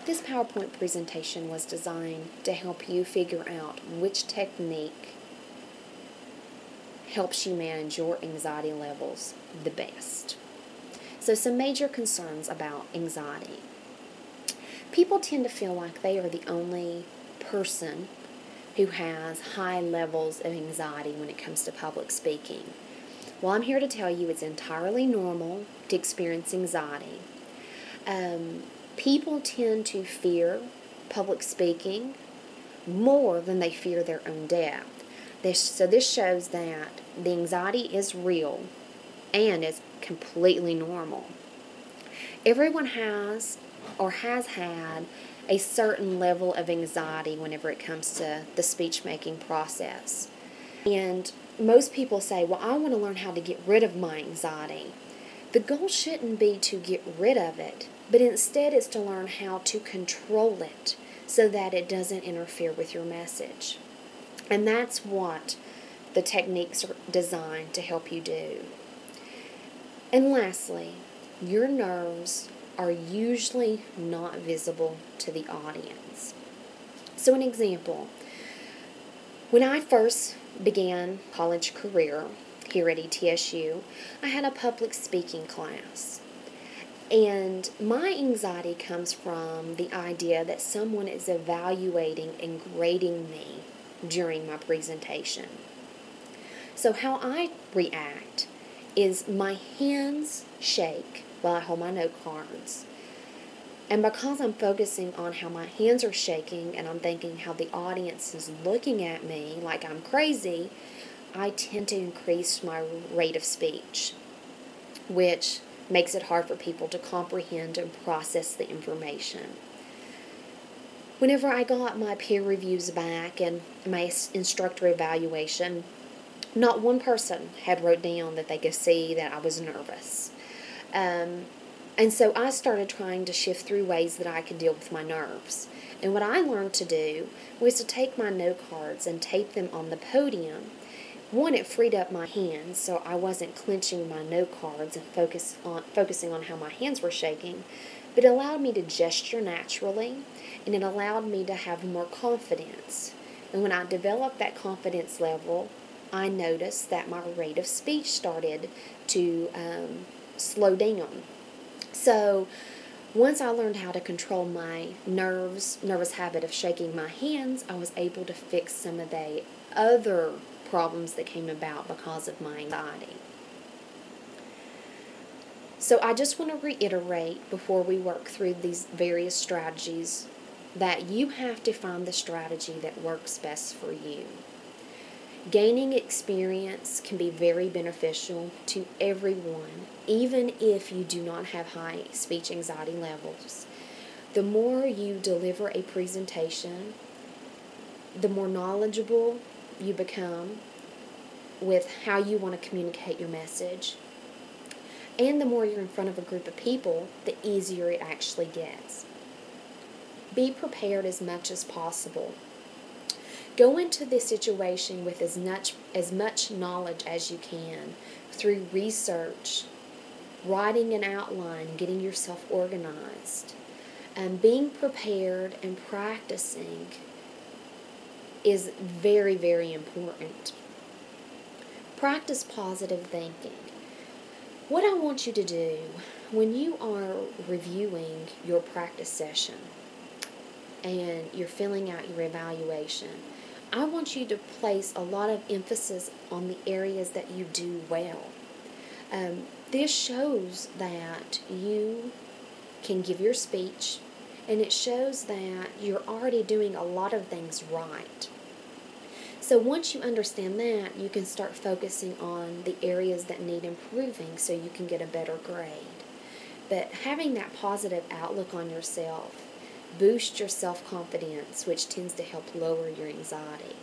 This PowerPoint presentation was designed to help you figure out which technique helps you manage your anxiety levels the best. So, some major concerns about anxiety. People tend to feel like they are the only person who has high levels of anxiety when it comes to public speaking. Well, I'm here to tell you it's entirely normal to experience anxiety. People tend to fear public speaking more than they fear their own death. So this shows that the anxiety is real and is completely normal. Everyone has or has had a certain level of anxiety whenever it comes to the speech making process. And most people say, well, I want to learn how to get rid of my anxiety. The goal shouldn't be to get rid of it, but instead it's to learn how to control it so that it doesn't interfere with your message. And that's what the techniques are designed to help you do. And lastly, your nerves are usually not visible to the audience. So an example, when I first began college career here at ETSU, I had a public speaking class. And my anxiety comes from the idea that someone is evaluating and grading me during my presentation. So how I react is my hands shake while I hold my note cards. And because I'm focusing on how my hands are shaking and I'm thinking how the audience is looking at me like I'm crazy, I tend to increase my rate of speech, which makes it hard for people to comprehend and process the information. Whenever I got my peer reviews back and my instructor evaluation, not one person had wrote down that they could see that I was nervous. And so I started trying to shift through ways that I could deal with my nerves. And what I learned to do was to take my note cards and tape them on the podium. One, it freed up my hands, so I wasn't clenching my note cards and focusing on how my hands were shaking, but it allowed me to gesture naturally, and it allowed me to have more confidence. And when I developed that confidence level, I noticed that my rate of speech started to slow down. So once I learned how to control my nervous habit of shaking my hands, I was able to fix some of the other problems that came about because of my anxiety. So I just want to reiterate before we work through these various strategies that you have to find the strategy that works best for you. Gaining experience can be very beneficial to everyone, even if you do not have high speech anxiety levels. The more you deliver a presentation, the more knowledgeable you become with how you want to communicate your message. And the more you're in front of a group of people, the easier it actually gets. Be prepared as much as possible. Go into this situation with as much knowledge as you can through research, writing an outline, getting yourself organized. And being prepared and practicing is very, very important. Practice positive thinking. What I want you to do when you are reviewing your practice session and you're filling out your evaluation, I want you to place a lot of emphasis on the areas that you do well. This shows that you can give your speech, and it shows that you're already doing a lot of things right. So once you understand that, you can start focusing on the areas that need improving so you can get a better grade. But having that positive outlook on yourself boosts your self-confidence, which tends to help lower your anxiety.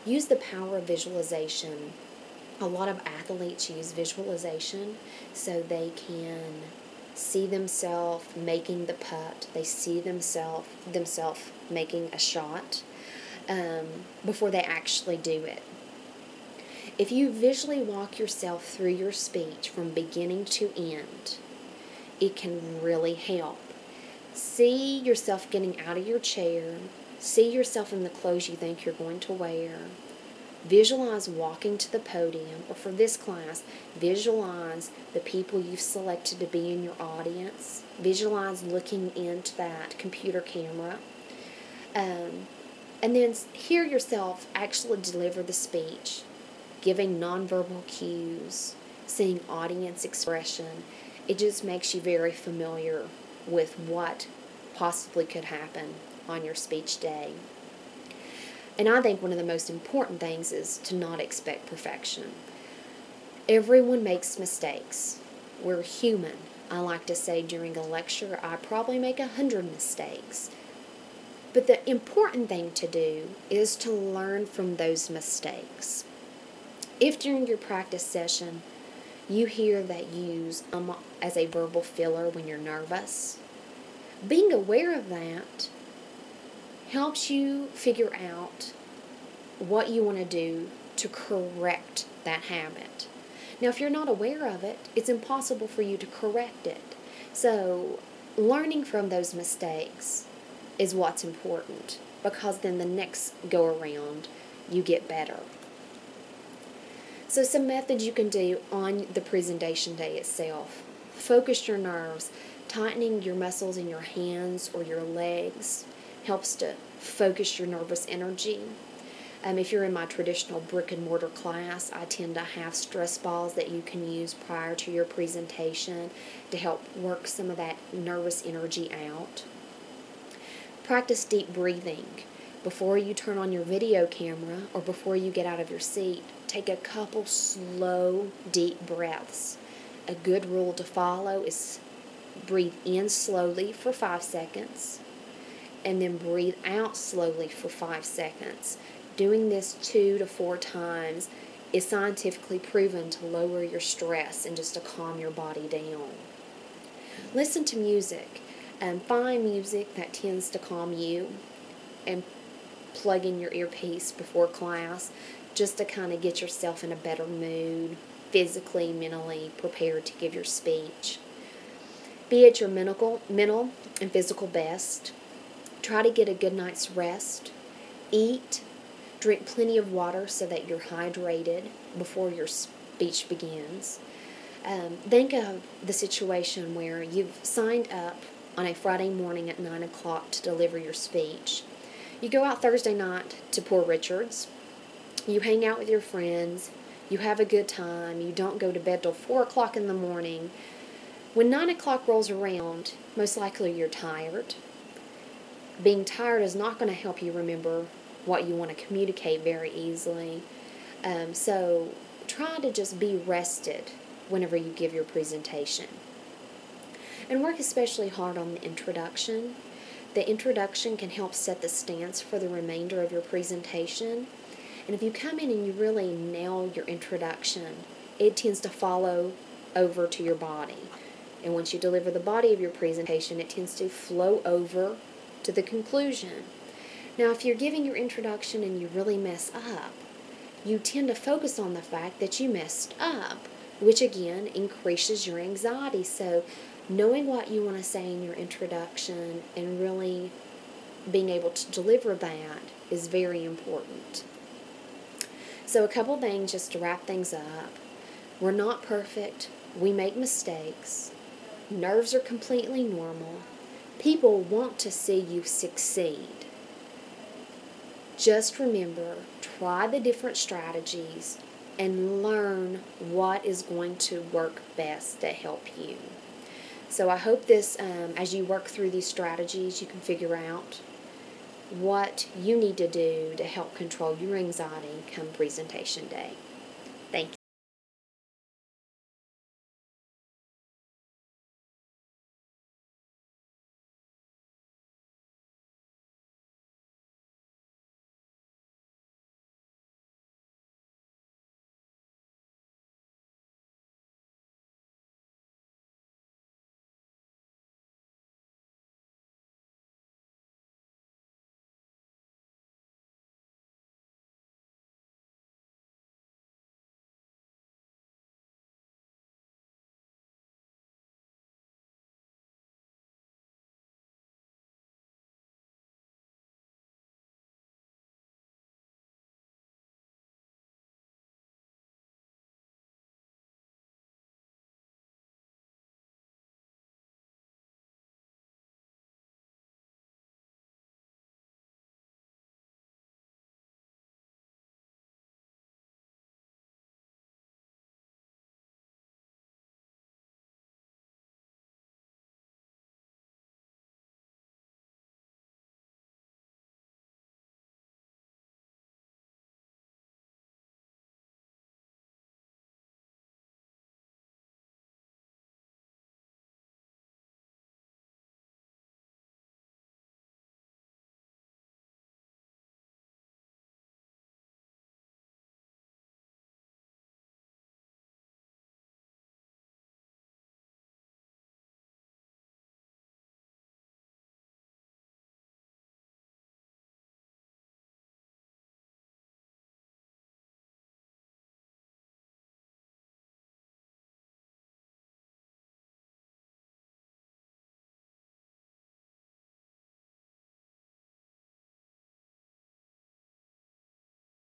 Use the power of visualization. A lot of athletes use visualization so they can see themselves making the putt. They see themselves making a shot before they actually do it. If you visually walk yourself through your speech from beginning to end, it can really help. See yourself getting out of your chair. See yourself in the clothes you think you're going to wear. Visualize walking to the podium, or for this class, visualize the people you've selected to be in your audience. Visualize looking into that computer camera. And then hear yourself actually deliver the speech, giving nonverbal cues, seeing audience expression. It just makes you very familiar with what possibly could happen on your speech day. And I think one of the most important things is to not expect perfection. Everyone makes mistakes. We're human. I like to say during a lecture, I probably make 100 mistakes. But the important thing to do is to learn from those mistakes. If during your practice session you hear that you use as a verbal filler when you're nervous, being aware of that helps you figure out what you want to do to correct that habit. Now, if you're not aware of it, it's impossible for you to correct it. So, learning from those mistakes is what's important, because then the next go around, you get better. So, some methods you can do on the presentation day itself. Focus your nerves. Tightening your muscles in your hands or your legs helps to focus your nervous energy. If you're in my traditional brick and mortar class, I tend to have stress balls that you can use prior to your presentation to help work some of that nervous energy out. Practice deep breathing. Before you turn on your video camera or before you get out of your seat, take a couple slow, deep breaths. A good rule to follow is breathe in slowly for 5 seconds and then breathe out slowly for 5 seconds. Doing this 2 to 4 times is scientifically proven to lower your stress and just to calm your body down. Listen to music. Find music that tends to calm you and plug in your earpiece before class just to kind of get yourself in a better mood, physically, mentally prepared to give your speech. Be at your mental and physical best. Try to get a good night's rest. Eat. Drink plenty of water so that you're hydrated before your speech begins. Think of the situation where you've signed up on a Friday morning at 9 o'clock to deliver your speech. You go out Thursday night to Poor Richard's. You hang out with your friends. You have a good time. You don't go to bed till 4 o'clock in the morning. When 9 o'clock rolls around, most likely you're tired. Being tired is not going to help you remember what you want to communicate very easily. So try to just be rested whenever you give your presentation. And work especially hard on the introduction. The introduction can help set the stance for the remainder of your presentation. And if you come in and you really nail your introduction, it tends to follow over to your body. And once you deliver the body of your presentation, it tends to flow over to the conclusion. Now, if you're giving your introduction and you really mess up, you tend to focus on the fact that you messed up, which again increases your anxiety. So knowing what you want to say in your introduction and really being able to deliver that is very important. So a couple things just to wrap things up. We're not perfect. We make mistakes. Nerves are completely normal. People want to see you succeed. Just remember, try the different strategies and learn what is going to work best to help you. So I hope this, as you work through these strategies, you can figure out what you need to do to help control your anxiety come presentation day. Thank you.